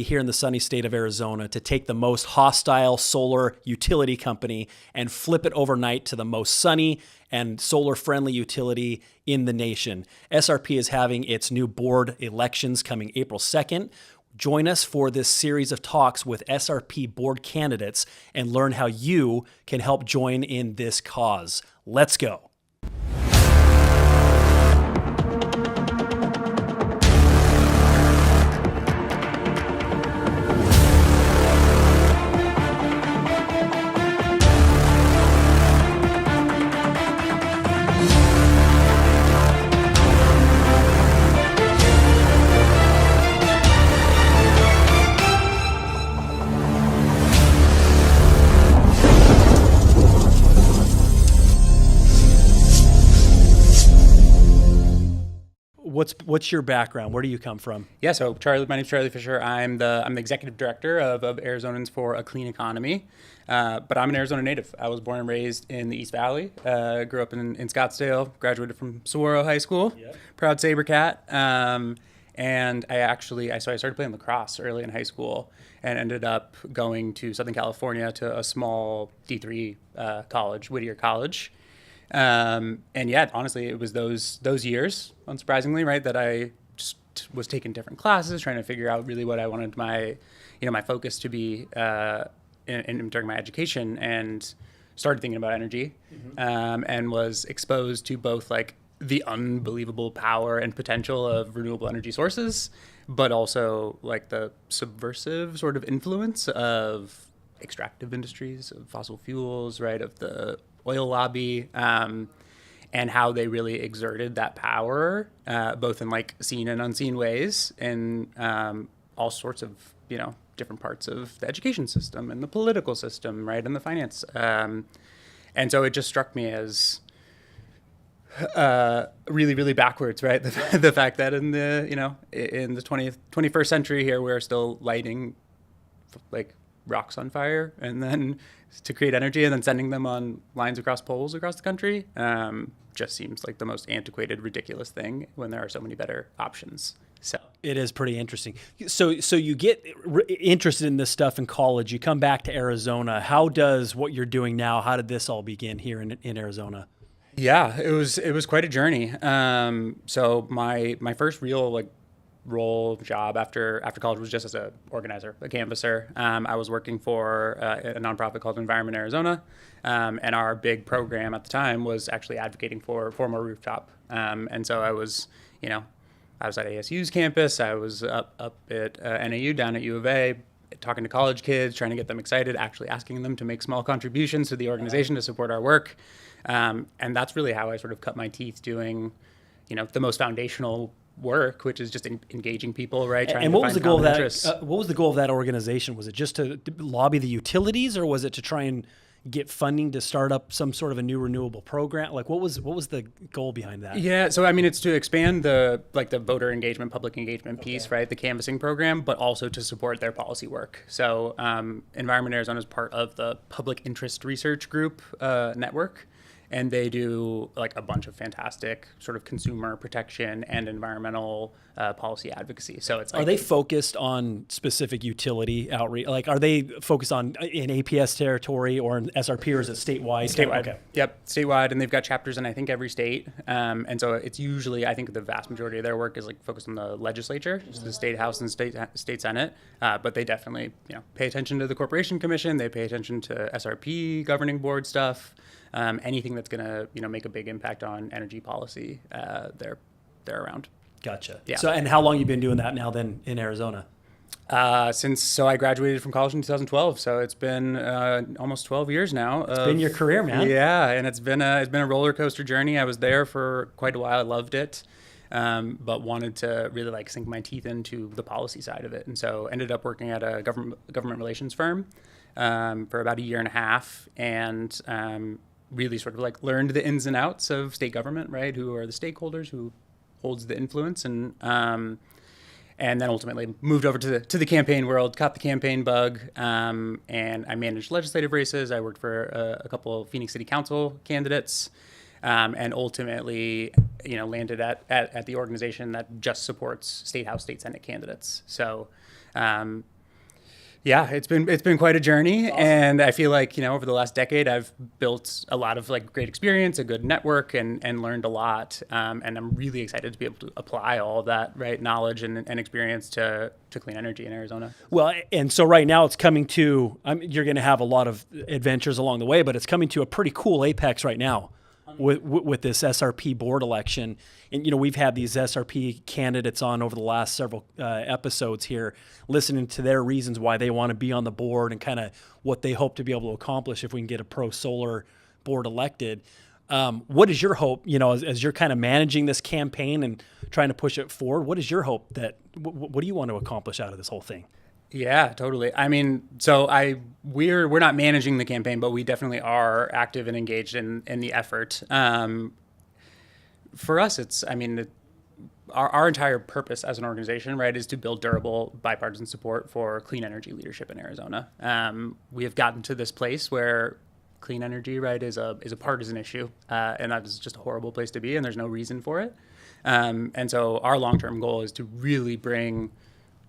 here in the sunny state of Arizona to take the most hostile solar utility company and flip it overnight to the most sunny and solar-friendly utility in the nation. SRP is having its new board elections coming April 2nd. Join us for this series of talks with SRP board candidates and learn how you can help join in this cause. Let's go. What's your background? Where do you come from? Yeah, so my name's Charlie Fisher. I'm the executive director of Arizonans for a Clean Economy, but I'm an Arizona native. I was born and raised in the East Valley. Grew up in Scottsdale. Graduated from Saguaro High School. Yep. Proud SaberCat. And I started playing lacrosse early in high school and ended up going to Southern California to a small D3 college, Whittier College. And yeah, honestly, it was those years, unsurprisingly, right, that I just was taking different classes, trying to figure out really what I wanted my focus to be during my education, and started thinking about energy, and was exposed to both like the unbelievable power and potential of renewable energy sources, but also like the subversive sort of influence of extractive industries, of fossil fuels, right, of the oil lobby, and how they really exerted that power, both in like seen and unseen ways, in all sorts of different parts of the education system and the political system, right, and the finance. And so it just struck me as really, really backwards, right? The fact that in the 21st century here, we're still lighting like rocks on fire and then to create energy and then sending them on lines across poles across the country just seems like the most antiquated, ridiculous thing when there are so many better options. So it is pretty interesting. So you get interested in this stuff in college. You come back to Arizona. How does what you're doing now? How did this all begin here in Arizona? Yeah, it was quite a journey. So my first real role job after college was just as a organizer, a canvasser. I was working for a nonprofit called Environment Arizona, and our big program at the time was actually advocating for more rooftop. And so I was at ASU's campus. I was up at NAU down at U of A, talking to college kids, trying to get them excited, actually asking them to make small contributions to the organization to support our work. And that's really how I sort of cut my teeth doing, the most foundational work, which is just engaging people, right? And what was the goal of that? What was the goal of that organization? Was it just to lobby the utilities, or was it to try and get funding to start up some sort of a new renewable program? Like, what was the goal behind that? Yeah, so I mean, it's to expand the voter engagement, public engagement piece, right? The canvassing program, but also to support their policy work. So, Environment Arizona is part of the Public Interest Research Group network. And they do like a bunch of fantastic sort of consumer protection and environmental policy advocacy. So it's like, are they focused on specific utility outreach? Like, are they focused on in APS territory or in SRP, or is it statewide? Statewide. Okay. Yep, statewide, and they've got chapters in I think every state. And so it's usually, I think the vast majority of their work is like focused on the legislature, so the state house and state senate. But they definitely pay attention to the corporation commission. They pay attention to SRP governing board stuff. Anything that's going to make a big impact on energy policy, they're around. Gotcha. Yeah. So, and how long you been doing that now then in Arizona? So I graduated from college in 2012. So it's been almost 12 years now. It's been your career, man. Yeah, and it's been a roller coaster journey. I was there for quite a while. I loved it, but wanted to really sink my teeth into the policy side of it, and so ended up working at a government relations firm for about a year and a half, and really sort of learned the ins and outs of state government, right? Who are the stakeholders, who holds the influence, and then ultimately moved over to the campaign world, caught the campaign bug, and I managed legislative races. I worked for a couple of Phoenix City Council candidates, and ultimately, landed at the organization that just supports state house, state senate candidates. So Yeah, it's been quite a journey, awesome. And I feel like over the last decade I've built a lot of like great experience, a good network, and learned a lot. And I'm really excited to be able to apply all of that knowledge and experience to clean energy in Arizona. Well, and so right now it's coming to you're going to have a lot of adventures along the way, but it's coming to a pretty cool apex right now with this SRP board election. And, we've had these SRP candidates on over the last several episodes here, listening to their reasons why they want to be on the board and kind of what they hope to be able to accomplish if we can get a pro-solar board elected. What is your hope, as you're kind of managing this campaign and trying to push it forward? What is your hope what do you want to accomplish out of this whole thing? Yeah, totally. I mean, so we're not managing the campaign, but we definitely are active and engaged in the effort. For us, our entire purpose as an organization, right, is to build durable bipartisan support for clean energy leadership in Arizona. We have gotten to this place where clean energy, right, is a partisan issue, and that is just a horrible place to be, and there's no reason for it. And so our long-term goal is to really bring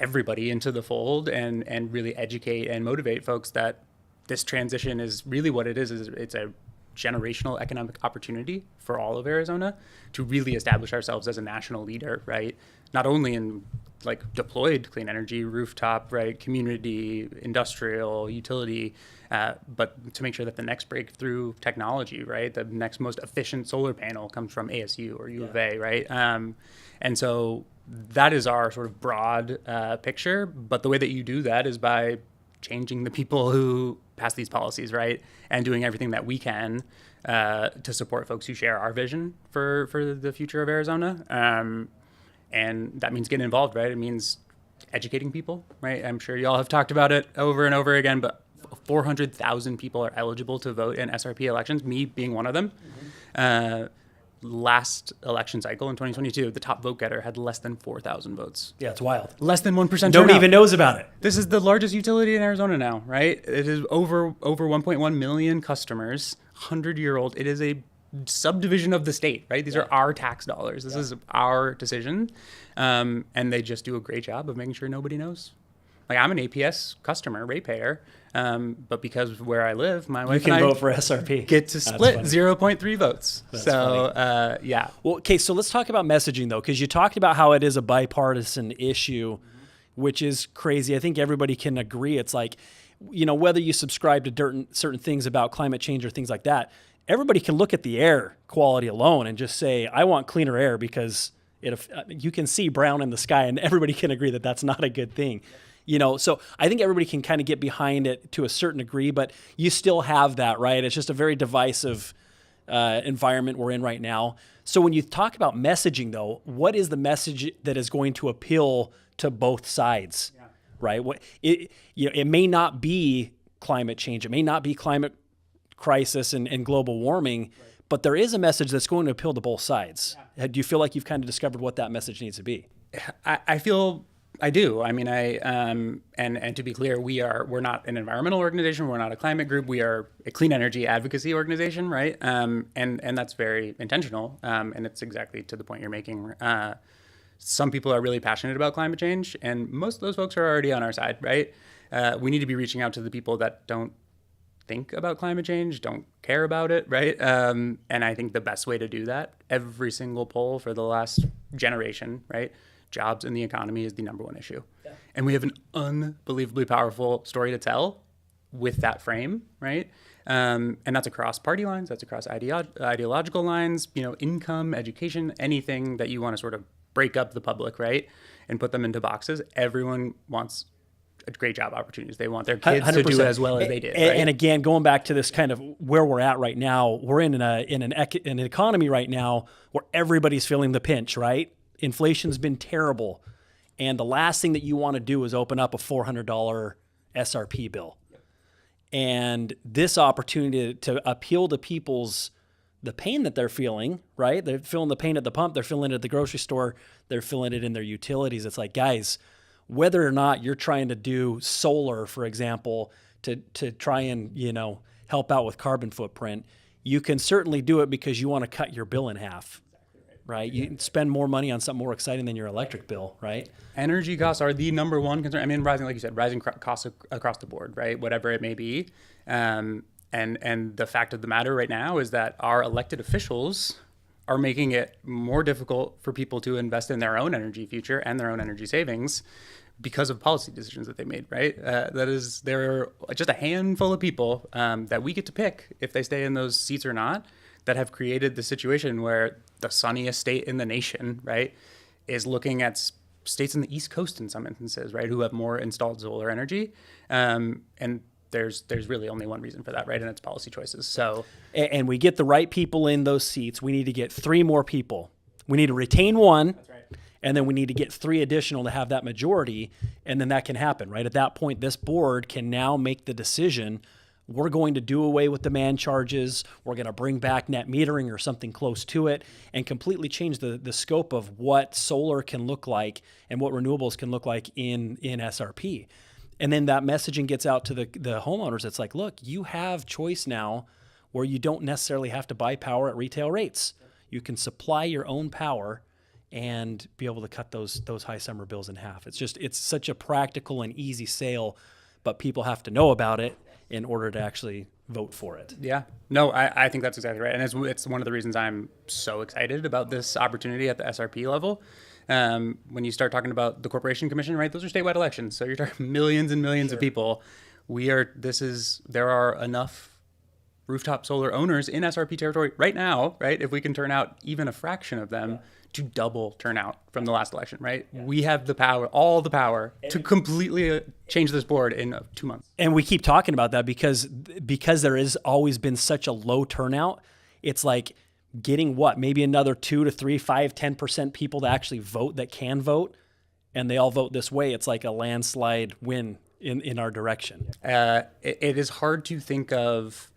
everybody into the fold and really educate and motivate folks that this transition is really what it is it's a generational economic opportunity for all of Arizona to really establish ourselves as a national leader, right? Not only in like deployed clean energy, rooftop, right, community, industrial, utility, but to make sure that the next breakthrough technology, right, the next most efficient solar panel comes from ASU or U of A, right? And so that is our sort of broad picture, but the way that you do that is by changing the people who pass these policies, right? And doing everything that we can to support folks who share our vision for the future of Arizona. And that means getting involved, right? It means educating people, right? I'm sure y'all have talked about it over and over again, but 400,000 people are eligible to vote in SRP elections, me being one of them. Mm-hmm. Last election cycle in 2022, the top vote getter had less than 4,000 votes. Yeah, it's wild. Less than 1% Nobody even knows about it. This is the largest utility in Arizona now, right? It is over 1.1 million customers, 100-year-old. It is a subdivision of the state, right? These are our tax dollars. This is our decision. And they just do a great job of making sure nobody knows. Like, I'm an APS customer, ratepayer, but because of where I live, my wife and I vote for SRP. Get to split 0.3 votes. That's so, funny. Yeah. Well, okay, so let's talk about messaging, though, because you talked about how it is a bipartisan issue, which is crazy. I think everybody can agree. It's like, whether you subscribe to certain things about climate change or things like that, everybody can look at the air quality alone and just say, I want cleaner air because you can see brown in the sky, and everybody can agree that that's not a good thing. So I think everybody can kind of get behind it to a certain degree, but you still have that, right? It's just a very divisive environment we're in right now. So when you talk about messaging, though, what is the message that is going to appeal to both sides, right? It may not be climate change. It may not be climate crisis and global warming, but there is a message that's going to appeal to both sides. Yeah. Do you feel like you've kind of discovered what that message needs to be? I do. I mean, and to be clear, we're not an environmental organization. We're not a climate group. We are a clean energy advocacy organization, right? And that's very intentional. And it's exactly to the point you're making. Some people are really passionate about climate change, and most of those folks are already on our side, right? We need to be reaching out to the people that don't think about climate change, don't care about it, right? And I think the best way to do that, every single poll for the last generation, right? Jobs and the economy is the number one issue. Yeah. And we have an unbelievably powerful story to tell with that frame, right? And that's across party lines, that's across ideological lines, income, education, anything that you want to sort of break up the public, right? And put them into boxes. Everyone wants great job opportunities. They want their kids 100%. To do as well as they did. Right? And again, going back to this kind of where we're at right now, we're in an economy right now where everybody's feeling the pinch, right? Inflation's been terrible. And the last thing that you want to do is open up a $400 SRP bill. Yep. And this opportunity to appeal to the pain that they're feeling, right? They're feeling the pain at the pump. They're feeling it at the grocery store. They're feeling it in their utilities. It's like, guys, whether or not you're trying to do solar, for example, to try and, help out with carbon footprint, you can certainly do it because you want to cut your bill in half. right? You spend more money on something more exciting than your electric bill, right? Energy costs are the number one concern. I mean, rising, like you said, rising costs across the board, right? Whatever it may be. And the fact of the matter right now is that our elected officials are making it more difficult for people to invest in their own energy future and their own energy savings because of policy decisions that they made, right? There are just a handful of people that we get to pick if they stay in those seats or not, that have created the situation where the sunniest state in the nation, right, is looking at states in the East Coast in some instances, right, who have more installed solar energy. And there's really only one reason for that, right, and it's policy choices. So, and we get the right people in those seats. We need to get 3 more people. We need to retain one. that's right. And then we need to get 3 additional to have that majority, and then that can happen, right? At that point, this board can now make the decision, we're going to do away with demand charges, we're going to bring back net metering or something close to it, and completely change the scope of what solar can look like and what renewables can look like in SRP. And then that messaging gets out to the homeowners. It's like, look, you have choice now where you don't necessarily have to buy power at retail rates. You can supply your own power and be able to cut those high summer bills in half. It's such a practical and easy sale, but people have to know about it in order to actually vote for it. Yeah, no, I think that's exactly right. And it's one of the reasons I'm so excited about this opportunity at the SRP level. When you start talking about the Corporation Commission, right, those are statewide elections. So you're talking millions and millions of people. There are enough rooftop solar owners in SRP territory right now, right? If we can turn out even a fraction of them to double turnout from the last election, right? Yeah. We have the power, all the power to completely change this board in 2 months. And we keep talking about that because there has always been such a low turnout. It's like getting maybe another 2 to 3, 5, 10% people to actually vote that can vote, and they all vote this way. It's like a landslide win in our direction. It is hard to think of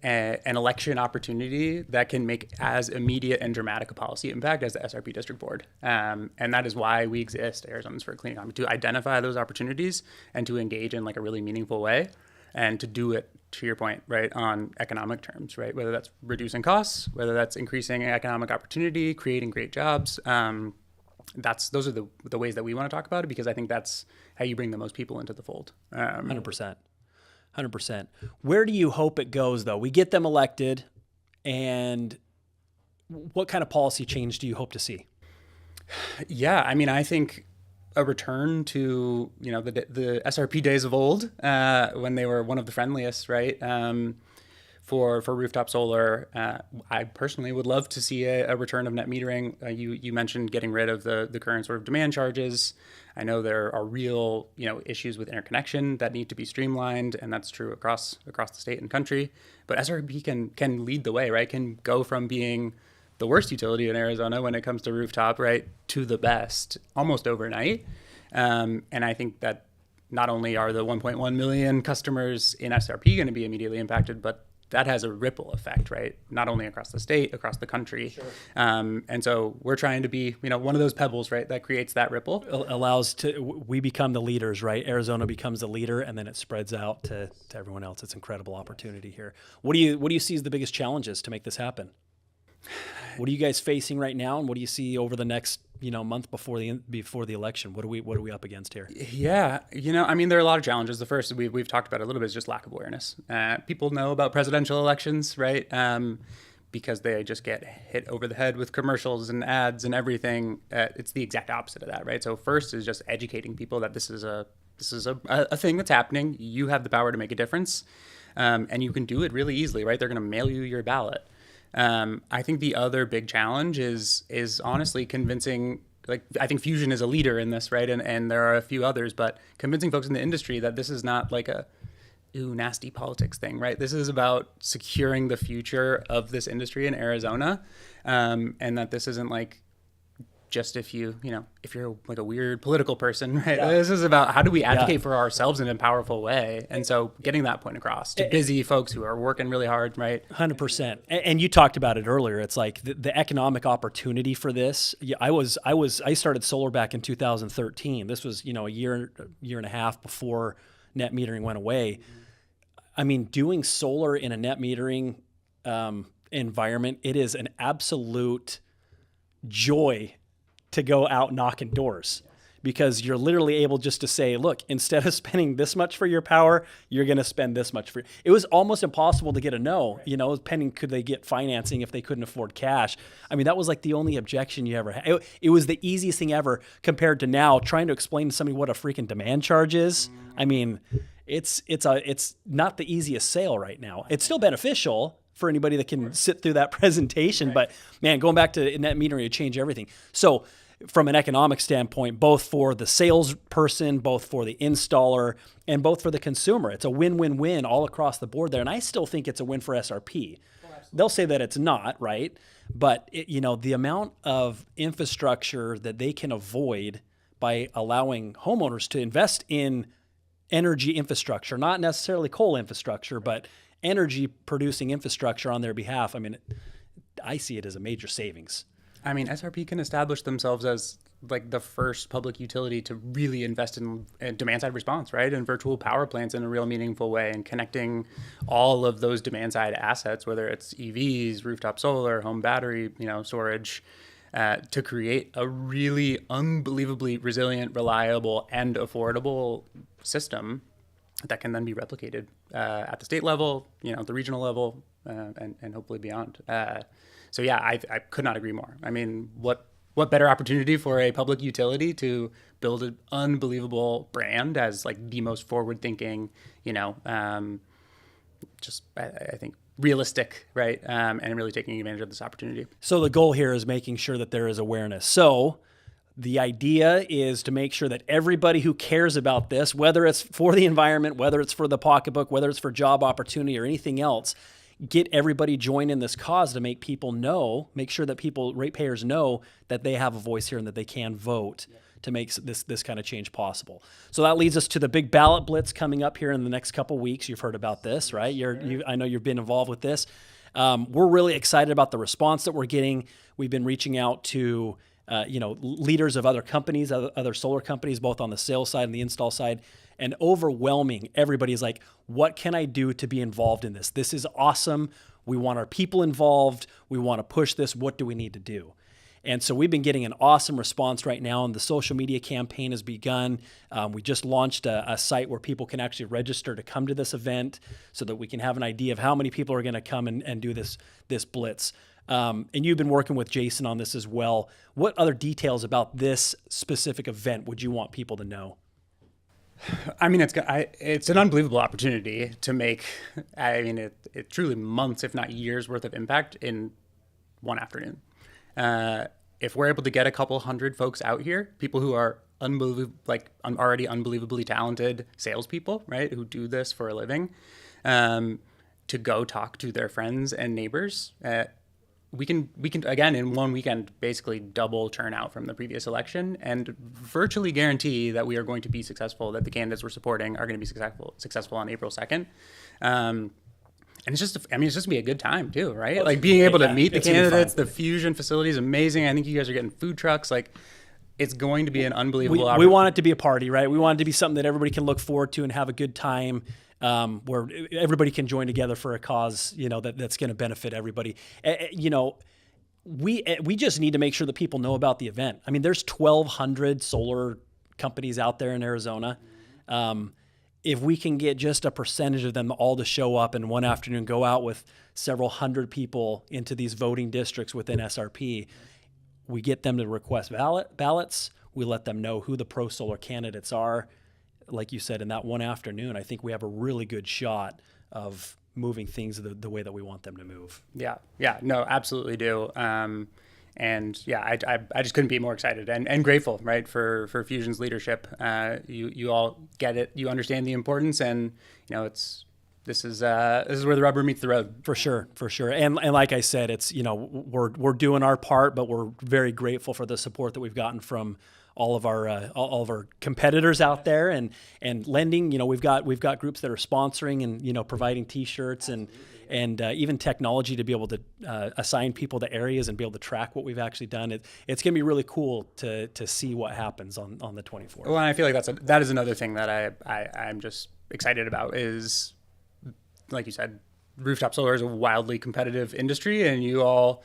an election opportunity that can make as immediate and dramatic a policy impact as the SRP district board. And that is why we exist, Arizonans for a Clean Economy, to identify those opportunities and to engage in like a really meaningful way, and to do it, to your point, right, on economic terms, right? Whether that's reducing costs, whether that's increasing economic opportunity, creating great jobs. Those are the ways that we want to talk about it, because I think that's how you bring the most people into the fold. 100%. 100%. Where do you hope it goes, though? We get them elected, and what kind of policy change do you hope to see? Yeah, I mean, I think a return to the SRP days of old, when they were one of the friendliest, right? For rooftop solar, I personally would love to see a return of net metering. You mentioned getting rid of the current sort of demand charges. I know there are real issues with interconnection that need to be streamlined, and that's true across the state and country. But SRP can lead the way, right? Can go from being the worst utility in Arizona when it comes to rooftop, right, to the best almost overnight. And I think that not only are the 1.1 million customers in SRP going to be immediately impacted, but that has a ripple effect, right? Not only across the state, across the country. Sure. And so we're trying to be, one of those pebbles, right, that creates that ripple. We become the leaders, right? Arizona becomes the leader, and then it spreads out to everyone else. It's an incredible opportunity here. What do you see as the biggest challenges to make this happen? What are you guys facing right now, and what do you see over the next month before the election? What are we up against here? Yeah, I mean, there are a lot of challenges. The first we've talked about a little bit is just lack of awareness. People know about presidential elections, right? Because they just get hit over the head with commercials and ads and everything. It's the exact opposite of that, right? So first is just educating people that this is a thing that's happening. You have the power to make a difference, and you can do it really easily, right? They're going to mail you your ballot. I think the other big challenge is honestly convincing, I think Fusion is a leader in this, right? And there are a few others, but convincing folks in the industry that this is not like a nasty politics thing, right? This is about securing the future of this industry in Arizona, and that this isn't like just if you're like a weird political person, right? Yeah. This is about how do we advocate for ourselves in a powerful way. And so getting that point across to busy folks who are working really hard, right? 100%. And you talked about it earlier. It's like the economic opportunity for this. Yeah, I started solar back in 2013. This was, a year and a half before net metering went away. I mean, doing solar in a net metering environment, it is an absolute joy to go out knocking doors, because you're literally able just to say, look, instead of spending this much for your power, you're going to spend this much for it. Was almost impossible to get a no, pending could they get financing if they couldn't afford cash. I mean, that was like the only objection you ever had. It was the easiest thing ever compared to now trying to explain to somebody what a freaking demand charge is. I mean, it's not the easiest sale right now. It's still beneficial for anybody that can sit through that presentation, but man, going back to net metering would change everything. So from an economic standpoint, both for the salesperson, both for the installer, and both for the consumer, it's a win-win-win all across the board there. And I still think it's a win for SRP. They'll say that it's not, right? But the amount of infrastructure that they can avoid by allowing homeowners to invest in energy infrastructure, not necessarily coal infrastructure, but energy producing infrastructure on their behalf. I mean, I see it as a major savings. I mean, SRP can establish themselves as like the first public utility to really invest in demand side response, right? And virtual power plants in a real meaningful way, and connecting all of those demand side assets, whether it's EVs, rooftop solar, home battery, storage, to create a really unbelievably resilient, reliable, and affordable system that can then be replicated at the state level, the regional level, and hopefully beyond. So yeah, I could not agree more. I mean, what better opportunity for a public utility to build an unbelievable brand as like the most forward-thinking, just I think realistic, right? And really taking advantage of this opportunity. So the goal here is making sure that there is awareness. So the idea is to make sure that everybody who cares about this, whether it's for the environment, whether it's for the pocketbook, whether it's for job opportunity or anything else, get everybody joined in this cause to make people know, make sure that ratepayers know that they have a voice here and that they can vote to make this kind of change possible. So that leads us to the big ballot blitz coming up here in the next couple of weeks. You've heard about this, right? I know you've been involved with this. We're really excited about the response that we're getting. We've been reaching out to leaders of other companies, other solar companies, both on the sales side and the install side. And overwhelming, everybody's like, what can I do to be involved in this? This is awesome. We want our people involved. We want to push this. What do we need to do? And so we've been getting an awesome response right now, and the social media campaign has begun. We just launched a site where people can actually register to come to this event so that we can have an idea of how many people are going to come and do this blitz. And you've been working with Jason on this as well. What other details about this specific event would you want people to know? I mean, it's an unbelievable opportunity to make, it truly months, if not years worth of impact in one afternoon. If we're able to get a couple hundred folks out here, people who are already unbelievably talented salespeople, right, who do this for a living, to go talk to their friends and neighbors, we can again in one weekend basically double turnout from the previous election, and virtually guarantee that we are going to be successful, that the candidates we're supporting are going to be successful on April 2nd. And it's just gonna be a good time too, right? Like being able to meet the candidates. The fusion facility is amazing. I think you guys are getting food trucks. Like, it's going to be an unbelievable opportunity. We want it to be a party, right? We want it to be something that everybody can look forward to and have a good time. Where everybody can join together for a cause, that's going to benefit everybody. We just need to make sure that people know about the event. I mean, there's 1,200 solar companies out there in Arizona. If we can get just a percentage of them all to show up in one afternoon, go out with several hundred people into these voting districts within SRP, we get them to request ballots. We let them know who the pro-solar candidates are. Like you said, in that one afternoon, I think we have a really good shot of moving things the way that we want them to move. Yeah, no, absolutely do. And yeah, I just couldn't be more excited and grateful, right, for Fusion's leadership. You all get it, you understand the importance, and this is where the rubber meets the road. For sure. And like I said, it's we're doing our part, but we're very grateful for the support that we've gotten from all of our competitors out there and lending. We've got groups that are sponsoring and providing T-shirts and even technology to be able to assign people to areas and be able to track what we've actually done. It's going to be really cool to see what happens on the 24th. Well, and I feel like that is another thing that I'm just excited about is, like you said, rooftop solar is a wildly competitive industry, and you all,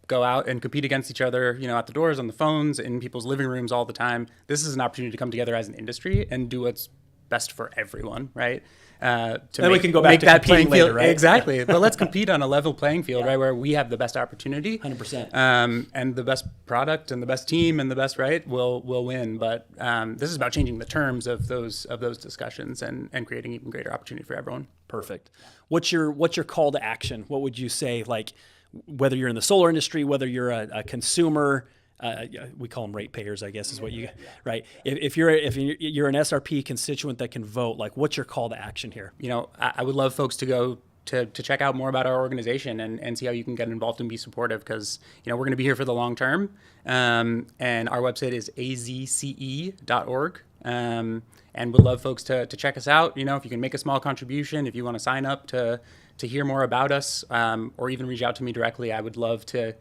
go out and compete against each other, at the doors, on the phones, in people's living rooms all the time. This is an opportunity to come together as an industry and do what's best for everyone, right? We can go back to that competing playing field later, right? Exactly. But let's compete on a level playing field, right, where we have the best opportunity, 100%, and the best product and the best team and the best will win. But this is about changing the terms of those discussions and creating even greater opportunity for everyone. Perfect. What's your call to action? What would you say, like, whether you're in the solar industry, whether you're a consumer? We call them ratepayers, I guess, is what you, right? If you're an SRP constituent that can vote, like, what's your call to action here? I would love folks to go to check out more about our organization and see how you can get involved and be supportive, because, we're going to be here for the long term. And our website is azce.org. And would love folks to check us out. If you can make a small contribution, if you want to sign up to hear more about us, or even reach out to me directly, I would love to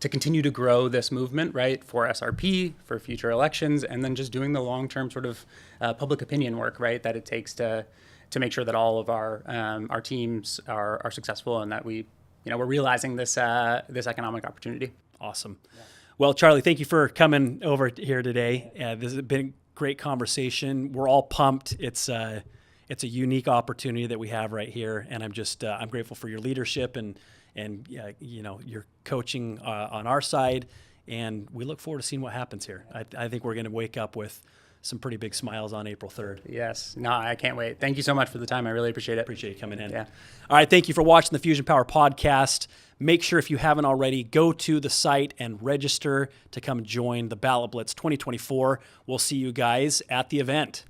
continue to grow this movement, right, for SRP, for future elections, and then just doing the long-term sort of public opinion work, right, that it takes to make sure that all of our teams are successful, and that we're realizing this economic opportunity. Awesome. Yeah. Well, Charlie, thank you for coming over here today. This has been a great conversation. We're all pumped. It's a unique opportunity that we have right here, and I'm grateful for your leadership and your coaching on our side, and we look forward to seeing what happens here. I think we're going to wake up with some pretty big smiles on April 3rd. Yes. No, I can't wait. Thank you so much for the time. I really appreciate it. Appreciate you coming in. Yeah. All right. Thank you for watching the Fusion Power podcast. Make sure, if you haven't already, go to the site and register to come join the Ballot Blitz 2024. We'll see you guys at the event.